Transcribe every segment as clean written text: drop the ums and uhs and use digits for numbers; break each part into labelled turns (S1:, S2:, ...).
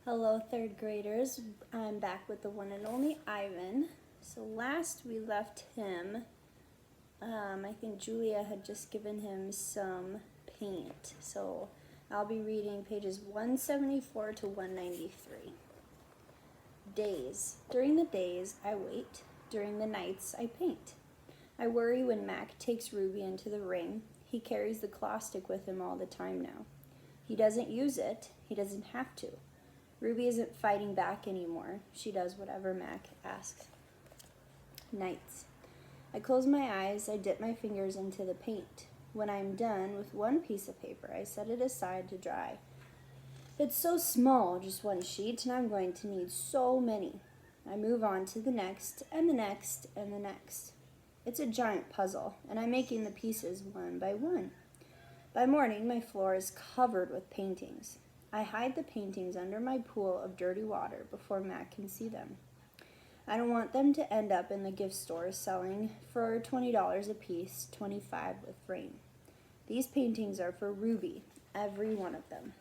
S1: Hello, third graders. I'm back with the one and only Ivan. So last we left him, I think Julia had just given him some paint. So I'll be reading pages 174 to 193. Days. During the days, I wait. During the nights, I paint. I worry when Mac takes Ruby into the ring. He carries the claw stick with him all the time now. He doesn't use it. He doesn't have to. Ruby isn't fighting back anymore. She does whatever Mac asks. Nights. I close my eyes. I dip my fingers into the paint. When I'm done with one piece of paper, I set it aside to dry. It's so small, just one sheet, and I'm going to need so many. I move on to the next, and the next, and the next. It's a giant puzzle, and I'm making the pieces one by one. By morning, my floor is covered with paintings. I hide the paintings under my pool of dirty water before Mac can see them. I don't want them to end up in the gift store selling for $20 a piece, $25 with frame. These paintings are for Ruby, every one of them.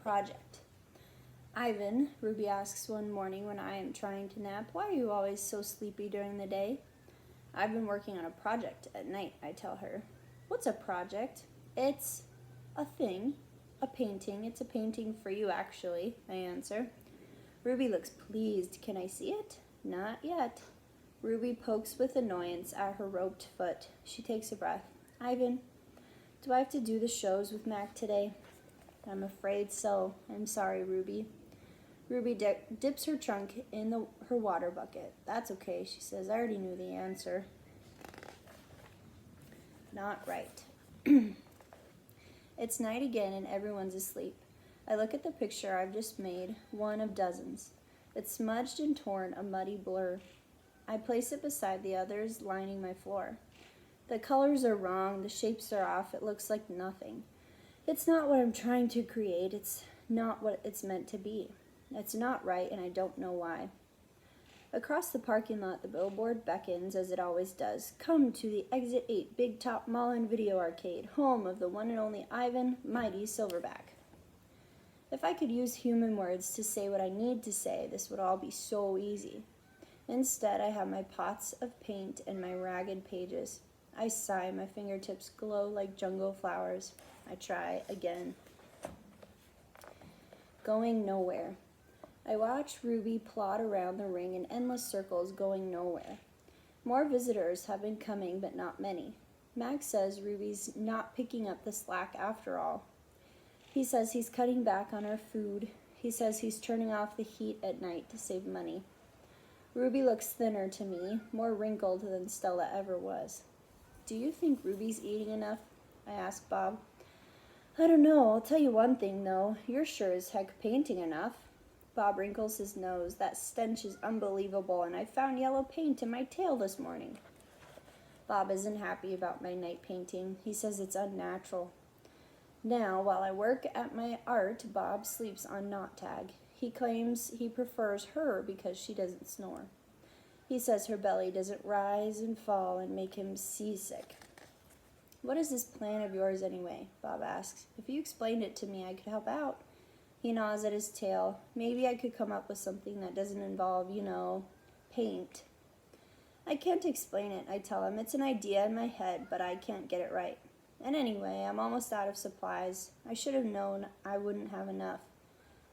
S1: Project. Ivan, Ruby asks one morning when I am trying to nap, why are you always so sleepy during the day? I've been working on a project at night, I tell her. What's a project? It's a thing. A painting. It's a painting for you, actually, I answer. Ruby looks pleased. Can I see it? Not yet. Ruby pokes with annoyance at her roped foot. She takes a breath. Ivan, do I have to do the shows with Mac today? I'm afraid so. I'm sorry, Ruby. Ruby dips her trunk in her water bucket. That's okay, she says. I already knew the answer. Not right. It's night again and everyone's asleep. I look at the picture I've just made, one of dozens. It's smudged and torn, a muddy blur. I place it beside the others lining my floor. The colors are wrong, the shapes are off, it looks like nothing. It's not what I'm trying to create, it's not what it's meant to be. It's not right and I don't know why. Across the parking lot, the billboard beckons, as it always does. Come to the Exit 8 Big Top Mall and Video Arcade, home of the one and only Ivan, Mighty Silverback. If I could use human words to say what I need to say, this would all be so easy. Instead, I have my pots of paint and my ragged pages. I sigh, my fingertips glow like jungle flowers. I try again. Going nowhere. I watch Ruby plod around the ring in endless circles, going nowhere. More visitors have been coming, but not many. Max says Ruby's not picking up the slack after all. He says he's cutting back on her food. He says he's turning off the heat at night to save money. Ruby looks thinner to me, more wrinkled than Stella ever was. Do you think Ruby's eating enough? I ask Bob. I don't know. I'll tell you one thing, though. You're sure as heck painting enough. Bob wrinkles his nose. That stench is unbelievable, and I found yellow paint in my tail this morning. Bob isn't happy about my night painting. He says it's unnatural. Now, while I work at my art, Bob sleeps on Knot Tag. He claims he prefers her because she doesn't snore. He says her belly doesn't rise and fall and make him seasick. What is this plan of yours anyway? Bob asks. If you explained it to me, I could help out. He gnaws at his tail. Maybe I could come up with something that doesn't involve, paint. I can't explain it, I tell him. It's an idea in my head, but I can't get it right. And anyway, I'm almost out of supplies. I should have known I wouldn't have enough.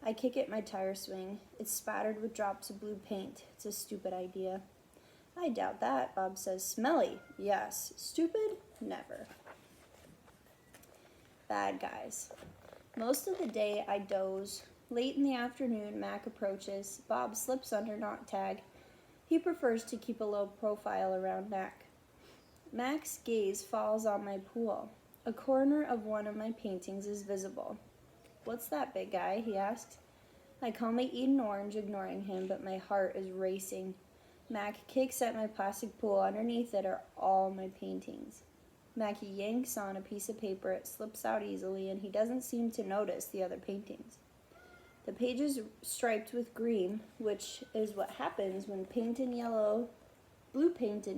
S1: I kick at my tire swing. It's spattered with drops of blue paint. It's a stupid idea. I doubt that, Bob says. Smelly? Yes. Stupid? Never. Bad guys. Most of the day, I doze. Late in the afternoon, Mac approaches. Bob slips under Knot Tag. He prefers to keep a low profile around Mac. Mac's gaze falls on my pool. A corner of one of my paintings is visible. What's that, big guy? He asks. I calmly eat an orange, ignoring him, but my heart is racing. Mac kicks at my plastic pool. Underneath it are all my paintings. Mackie yanks on a piece of paper. It slips out easily, and he doesn't seem to notice the other paintings. The page is striped with green, which is what happens when blue paint and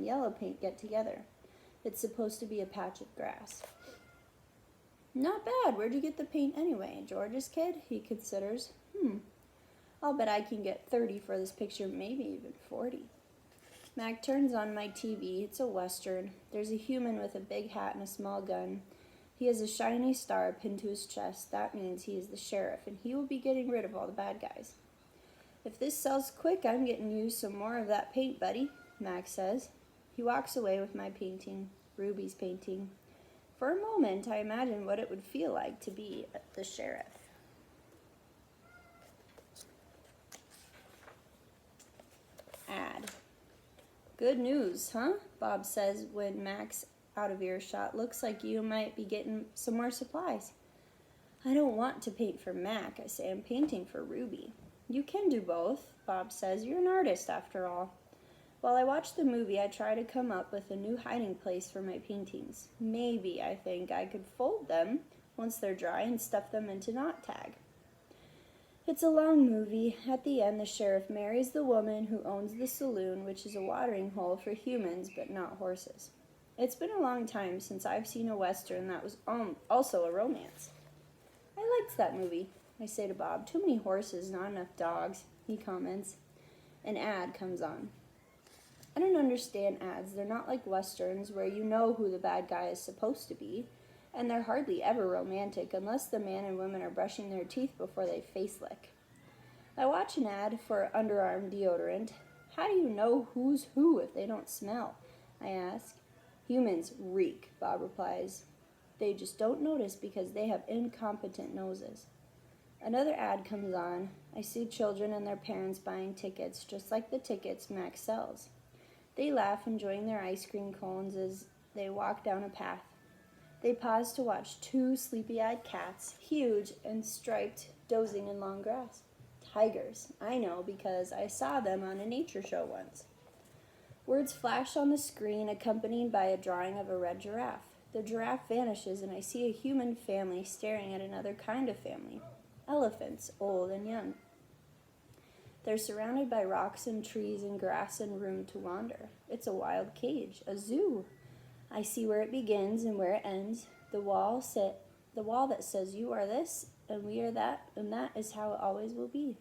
S1: yellow paint get together. It's supposed to be a patch of grass. Not bad. Where'd you get the paint anyway? George's kid? He considers. I'll bet I can get 30 for this picture, maybe even 40. Mac turns on my TV. It's a Western. There's a human with a big hat and a small gun. He has a shiny star pinned to his chest. That means he is the sheriff, and he will be getting rid of all the bad guys. If this sells quick, I'm getting you some more of that paint, buddy, Mac says. He walks away with my painting, Ruby's painting. For a moment, I imagine what it would feel like to be the sheriff. Ad. Good news, huh? Bob says when Mac's out of earshot. Looks like you might be getting some more supplies. I don't want to paint for Mac, I say. I'm painting for Ruby. You can do both, Bob says. You're an artist, after all. While I watch the movie, I try to come up with a new hiding place for my paintings. Maybe, I think, I could fold them once they're dry and stuff them into knot tag. It's a long movie. At the end, the sheriff marries the woman who owns the saloon, which is a watering hole for humans but not horses. It's been a long time since I've seen a Western that was also a romance. I liked that movie, I say to Bob. Too many horses, not enough dogs, he comments. An ad comes on. I don't understand ads. They're not like Westerns where you know who the bad guy is supposed to be, and they're hardly ever romantic unless the man and woman are brushing their teeth before they face lick. I watch an ad for underarm deodorant. How do you know who's who if they don't smell? I ask. Humans reek, Bob replies. They just don't notice because they have incompetent noses. Another ad comes on. I see children and their parents buying tickets, just like the tickets Mac sells. They laugh, enjoying their ice cream cones as they walk down a path. They pause to watch two sleepy-eyed cats, huge and striped, dozing in long grass. Tigers, I know because I saw them on a nature show once. Words flash on the screen, accompanied by a drawing of a red giraffe. The giraffe vanishes, and I see a human family staring at another kind of family. Elephants, old and young. They're surrounded by rocks and trees and grass and room to wander. It's a wild cage, a zoo. I see where it begins and where it ends. The wall that says you are this and we are that, and that is how it always will be.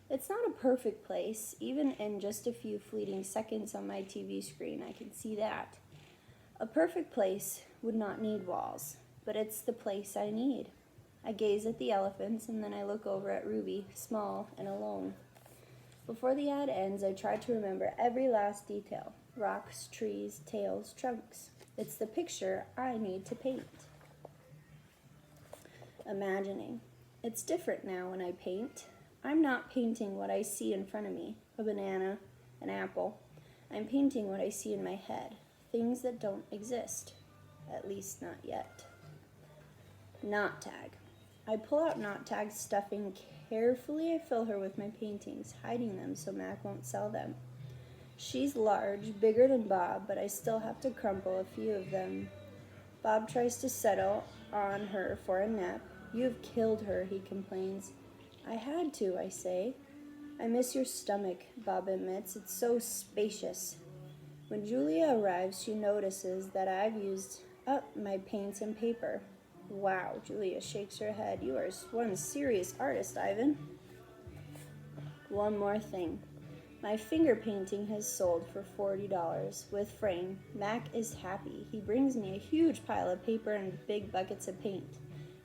S1: It's not a perfect place. Even in just a few fleeting seconds on my TV screen, I can see that. A perfect place would not need walls, but it's the place I need. I gaze at the elephants, and then I look over at Ruby, small and alone. Before the ad ends, I try to remember every last detail. Rocks, trees, tails, trunks. It's the picture I need to paint. Imagining. It's different now when I paint. I'm not painting what I see in front of me, a banana, an apple. I'm painting what I see in my head, things that don't exist, at least not yet. Knot tag. I pull out knot tag stuffing carefully. I fill her with my paintings, hiding them so Mac won't sell them. She's large, bigger than Bob, but I still have to crumple a few of them. Bob tries to settle on her for a nap. You have killed her, he complains. I had to, I say. I miss your stomach, Bob admits. It's so spacious. When Julia arrives, she notices that I've used up my paints and paper. Wow, Julia shakes her head. You are one serious artist, Ivan. One more thing. My finger painting has sold for $40 with frame. Mac is happy. He brings me a huge pile of paper and big buckets of paint.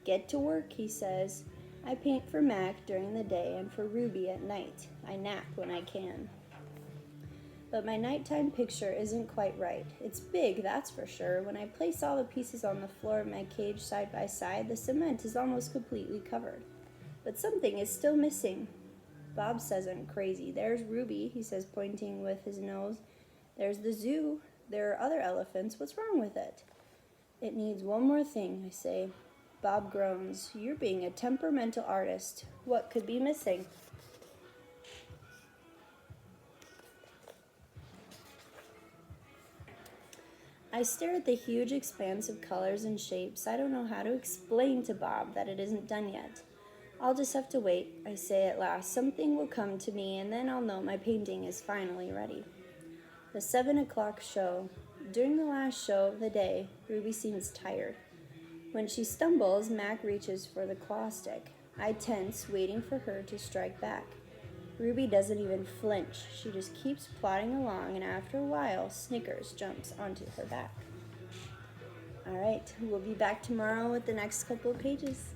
S1: Get to work, he says. I paint for Mac during the day and for Ruby at night. I nap when I can. But my nighttime picture isn't quite right. It's big, that's for sure. When I place all the pieces on the floor of my cage side by side, the cement is almost completely covered. But something is still missing. Bob says I'm crazy. There's Ruby, he says, pointing with his nose. There's the zoo. There are other elephants. What's wrong with it? It needs one more thing, I say. Bob groans. You're being a temperamental artist. What could be missing? I stare at the huge expanse of colors and shapes. I don't know how to explain to Bob that it isn't done yet. I'll just have to wait, I say at last. Something will come to me, and then I'll know my painting is finally ready. The 7 o'clock show. During the last show of the day, Ruby seems tired. When she stumbles, Mac reaches for the claw stick. I tense, waiting for her to strike back. Ruby doesn't even flinch. She just keeps plodding along, and after a while, Snickers jumps onto her back. All right, we'll be back tomorrow with the next couple of pages.